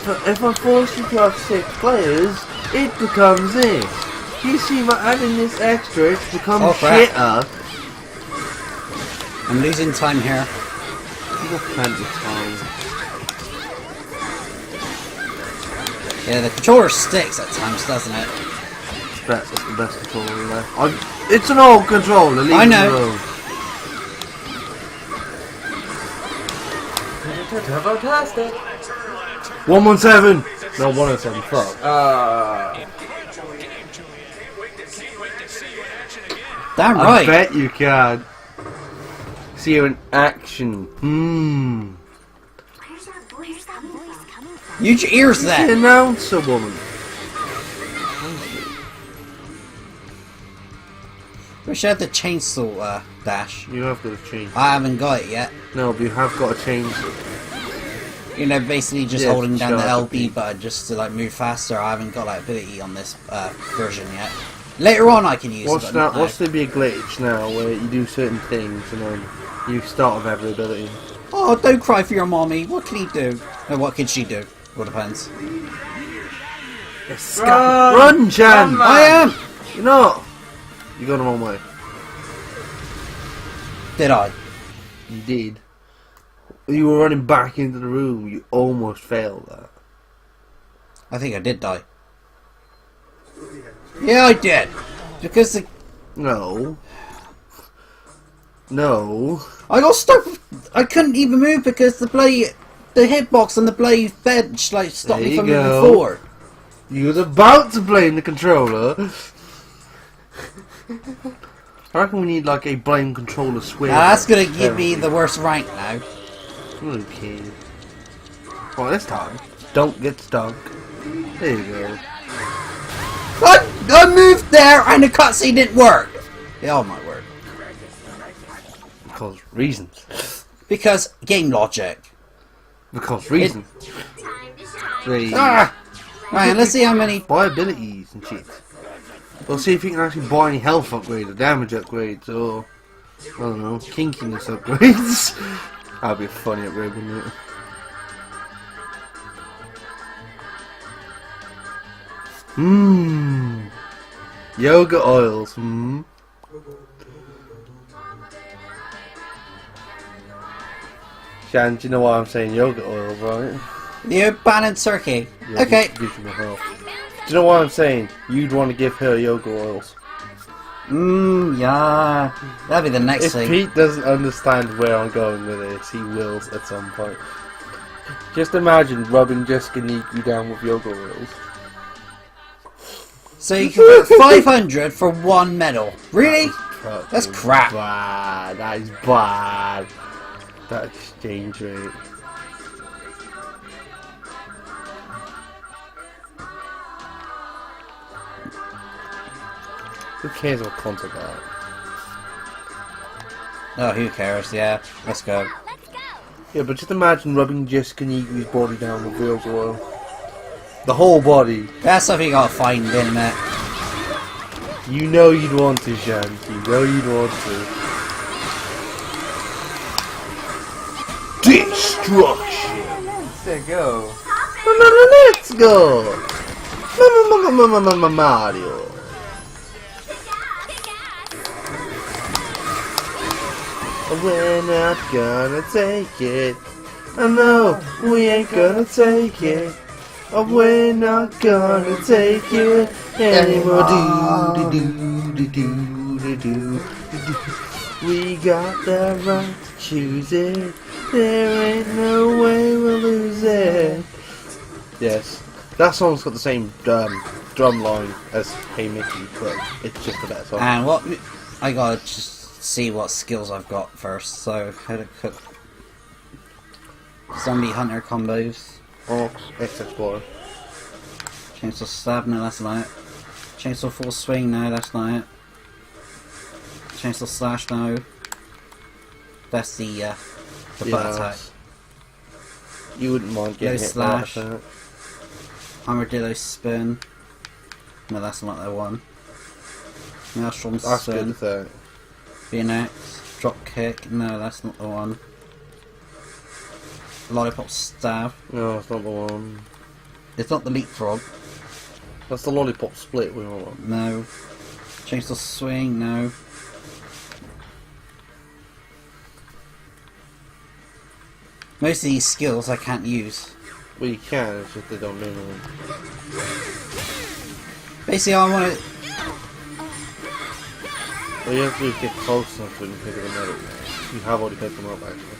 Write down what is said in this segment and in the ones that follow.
if I force you to have 6 players, it becomes this. You see, by adding this extra, it's become shitter. I'm losing time here. You've got plenty of time. Yeah, the controller sticks at times, doesn't it? It's the best controller left. It's an old controller, leave I know. it alone. Fantastic. 117! No, 107, fuck. Damn I right. bet you can. See you in action. Where's that voice coming from? Use your ears The then. announcer woman. We should have the chainsaw dash. You have got to change. I haven't got it yet. No, but you have got to change it. You know, basically just Yeah, holding down the charge the LB button just to like move faster. I haven't got that ability on this version yet. Later on I can use it. But not now. What's there be a glitch now where you do certain things and then you start with every ability? Oh, don't cry for your mommy. What can he do? No, what can she do? Well, depends. Run, Jan! I am! You're not! You got the wrong way. Did I? You did. You were running back into the room. You almost failed that. I think I did die. Yeah, I did. Because the... No. No. I got stuck. I couldn't even move because the hitbox on the blade bench like stopped There me you from go. moving forward. You was about to blame the controller. I reckon we need like a blame controller switch. Now that's gonna give me the worst rank now. Okay. Well, this time, don't get stuck. There you go. I moved there and the cutscene didn't work. It all might work. Because reasons. Because game logic. Because reasons. Three. Ah! Right, let's see how many... Buy abilities and shit. We'll see if you can actually buy any health upgrades or damage upgrades or, I don't know, kinkiness upgrades. That'd be a funny upgrade, wouldn't it? Yoga oils. Shan, do you know why I'm saying yoga oils, right? You're banning turkey. Yeah, Okay. gives you more health. Do you know why I'm saying you'd want to give her yoga oils? Yeah. That'll be the next If thing. Pete doesn't understand where I'm going with this, he will at some point. Just imagine rubbing Jessica Niku down with yoga oils. So you can put 500 for one medal. Really? That's crap. Bad. That is bad. That exchange rate. Who cares what content that? Oh, who cares? Yeah, let's go. Yeah, but just imagine rubbing Jessica Niku's body down with yoga oil. The whole body. That's something you gotta find in a minute. You know you'd want to, Shan. You know you'd want to. Destruction! Let's go. Let's go! Mario! We're not gonna take it. I know we ain't gonna take it. We're not gonna take it anymore. Do. We got the right to choose it. There ain't no way we'll lose it. Yes, that song's got the same drum line as Hey Mickey, but it's just a better song. And what... I gotta just see what skills I've got first. So, how to cook... Zombie Hunter combos. Ox, X Explorer. Chainsaw Stab, no that's not it. Chainsaw Full Swing, no that's not it. Chainsaw Slash, no. That's the butt attack. You wouldn't mind getting No hit by that slash. attack. Armadillo Spin. No, that's not the one. Maelstrom That's good Spin. attack. BNX. Drop Kick, no that's not the one. Lollipop Stab. No, it's not the one. It's not the leapfrog. That's the lollipop split we all want. No. Chainsaw swing. No. Most of these skills I can't use. Well, you can, it's just they don't mean them. Basically, I want to. Well, you have to get close enough so you can pick them up. You have already picked them up, actually.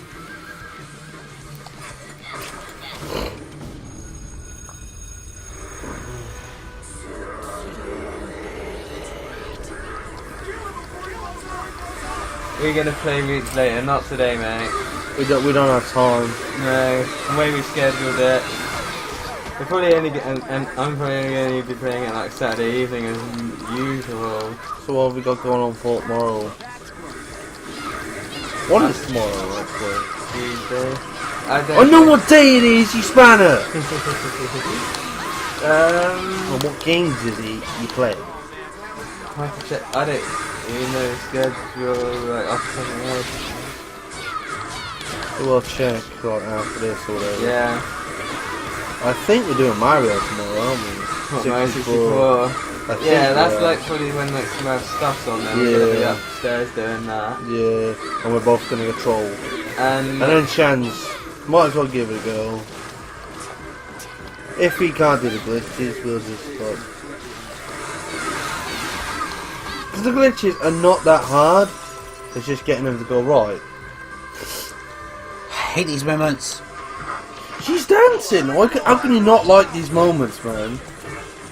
We're gonna play weeks later, not today, mate. We don't have time. No, the way we scheduled it. We're probably only and I'm probably only going to be playing it like Saturday evening as usual. So what have we got going on for tomorrow? What is tomorrow, actually? Tuesday. I know what day it is, you spanner! Well, what games is it you play? I have to check. I don't even know the schedule like off the top of my head. We'll check right after this or whatever. Yeah. I think we're doing Mario tomorrow, aren't we? What, Mario 64? I think Yeah, that's we are. like probably when like some other stuff's on there. Yeah. We're gonna be upstairs doing that. Yeah, and we're both gonna get trolled. And And then Shan's might as well give it a go. If he can't do the glitches, we'll just like. Because the glitches are not that hard. It's just getting them to go right. I hate these moments. She's dancing. How can you not like these moments, man?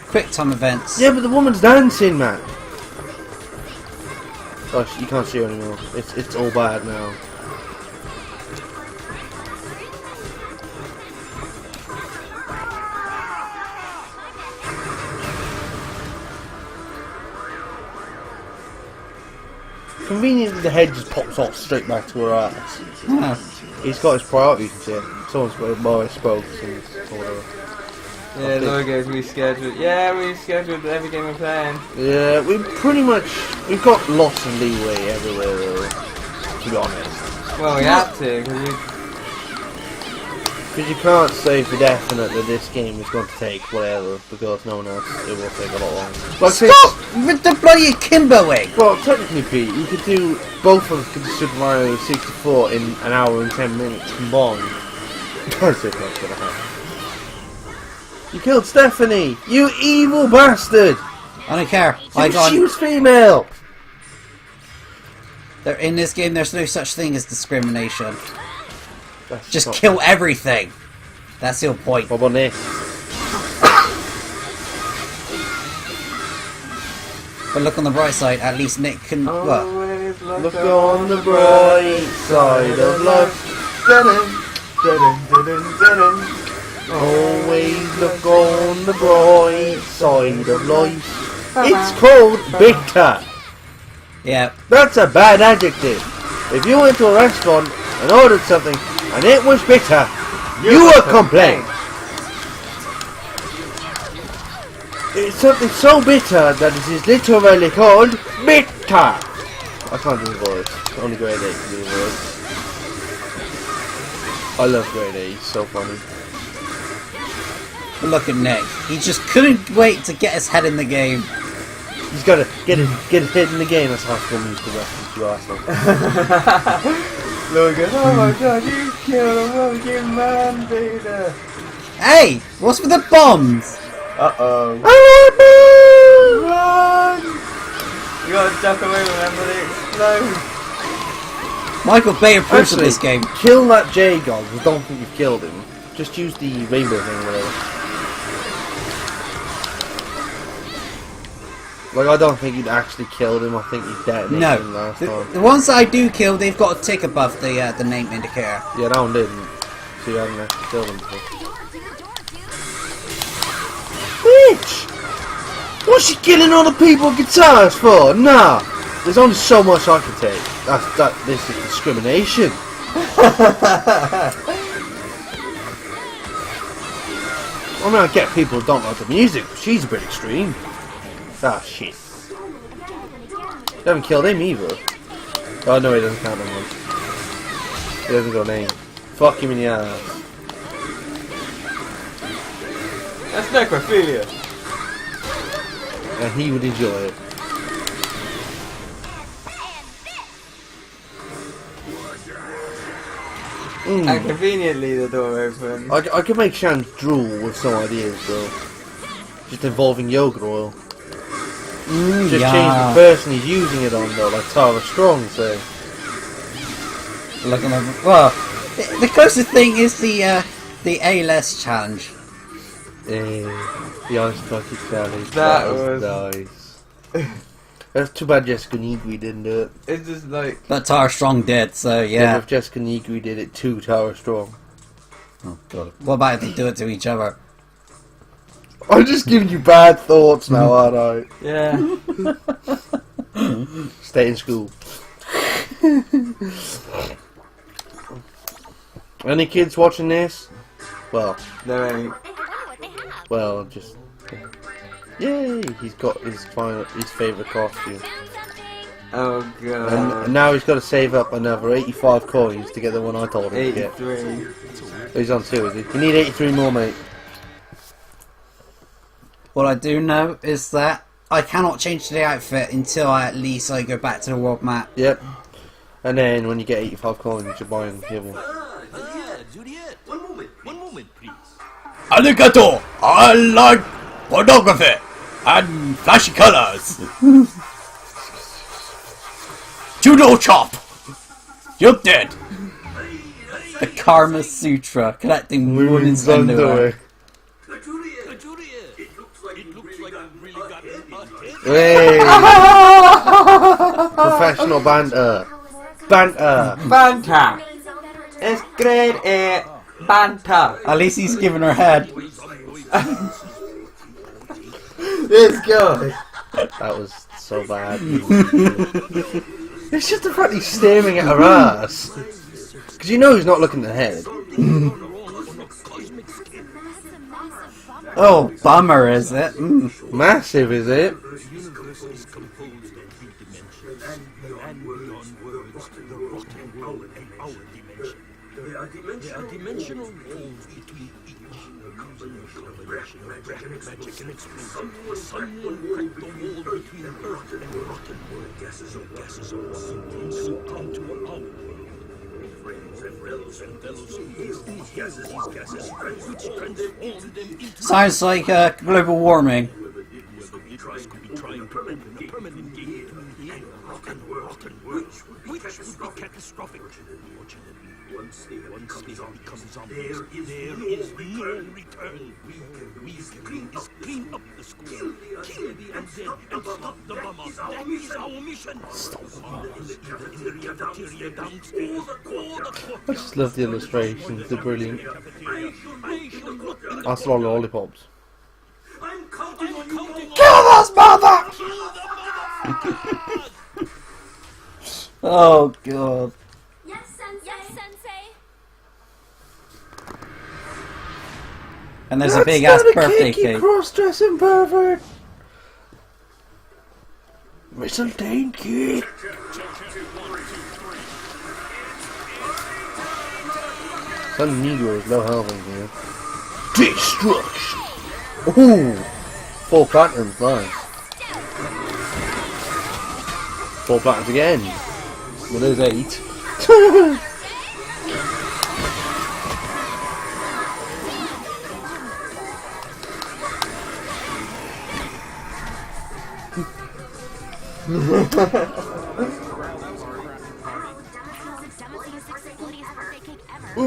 Quick time events. Yeah, but the woman's dancing, man. Gosh, you can't see her anymore. It's all bad now. Conveniently, the head just pops off straight back to her ass. Yeah. He's got his priorities and shit. Someone's got more spokes and whatever. yeah, logos rescheduled. Yeah, we scheduled every game we're playing. Yeah, we've got lots of leeway everywhere, though, to be honest. Well, we have to Because you can't say for definite that this game is going to take whatever, because no one else, it will take a lot longer. Like, Stop with the bloody kimboing! well, technically, Pete, you could do both of Super Mario 64 in an hour and 10 minutes combined. That's it, that's gonna happen. You killed Stephanie! You evil bastard! I don't care. She was female! In this game, there's no such thing as discrimination. That's Just not- kill everything. That's the whole point. What about this? But look on the bright side. At least Nick can. What? Always Look on the bright side of life. Dun-dun, dun-dun, dun-dun, dun-dun. Always look on the bright side of life. It's called bitter. Yeah. That's a bad adjective. If you went to a restaurant and ordered something and it was bitter, you would complain. It's something so bitter that it is literally called bitter. I can't do the voice. Only grade 8 can do the voice. I love grade 8. He's so funny. But look at Nick. He just couldn't wait to get his head in the game. He's got to get his head in the game. That's how I'm going to use the reference, you asshole. Logan, oh my god, you killed a fucking man, Peter. Hey! What's with the bombs? Uh-oh. Run! You gotta duck away, remember, they explode. Michael Bay approves of Actually, this game. kill that J-God. I don't think you've killed him. Just use the rainbow thing or whatever. Like, I don't think you'd actually killed him. I think you detonated him No. last time. The ones that I do kill, they've got a tick above the name indicator. Yeah, that one didn't. So you haven't actually killed him before. Bitch! What's she killing all the people with guitars for? Nah! There's only so much I can take. This is discrimination. I mean, I get people who don't like the music, but she's a bit extreme. Ah, shit. You haven't killed him either. Oh, no, he doesn't count that one. He doesn't got a name. Fuck him in the ass. That's necrophilia. And he would enjoy it. And conveniently the door opens. I could make Shan drool with some ideas, though. Just involving yogurt oil. Just change the person he's using it on, though, like Tara Strong, say. Look at them. Well, the closest thing is the A-less challenge. The ice bucket challenge. That was was nice. That's too bad Jessica Negri didn't do it. It's just like... But Tara Strong did, so Yeah, yeah. if Jessica Negri did it to Tara Strong. Oh, God. What about if they do it to each other? I'm just giving you bad thoughts now, aren't I? Yeah. Stay in school. Any kids watching this? Well, There ain't. I wonder what they have. well, just... Yay! He's got his favourite costume. Found something. Oh god. And now he's got to save up another 85 coins to get the one I told him to get. 83. He's on 2, is he? You need 83 more, mate. What I do know is that I cannot change the outfit until I go back to the world map. Yep. And then when you get 85 coins, you're buying the other one. Juliet, one moment, please. Arigato! I like pornography and flashy colors. Judo chop! You're dead. The Karma Sutra, collecting women's underwear. Juliet, it looks like you really got it. Hey! Professional banter. Banter. Banter! It's grade 8 banter! At least he's giving her head. This guy! That was so bad. It's just the fact he's staring at her ass. Because you know he's not looking at the head. Oh, bummer, is it? Massive, is it? There are dimensional walls between each. Magic and explosive. Someone cracked the wall between earth and rotten world. Gases of soaked into our friends and fellows. These gases which transform them into... Sounds like global warming. Trying to permanent game between rotten worlds, which would be catastrophic. Once they become zombies, there is no return. We clean up the school, kill the undead, and stop the bombers. That is our mission. Either in the cafeteria downstairs or the I just love the illustrations, they're brilliant. cafeteria. That's a lot of lollipops. I'm counting on you. Kill this mother! Oh, God. Yes, Sensei. Yes, Sensei. And there's a big ass birthday cake. Cross-dressing pervert. Mistletoe cake. Some Negroes no health in here. Destruction. Ooh, 4 platinums, nice. 4 platinums again. Well, there's 8.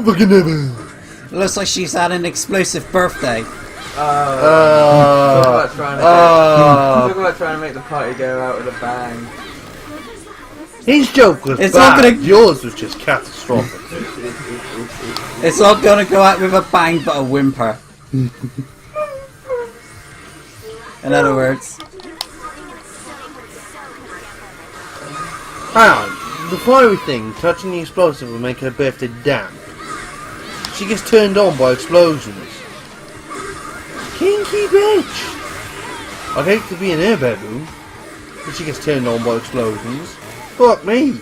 Fucking never. Looks like she's had an explosive birthday. Talk about trying to make the party go out with a bang. His joke was It's bad. not gonna- Yours was just catastrophic. It's not gonna go out with a bang but a whimper. In other words. How? The fiery thing touching the explosive will make her birthday damp. She gets turned on by explosions. Kinky bitch! I'd hate to be in her bedroom, but she gets turned on by explosions. Fuck me!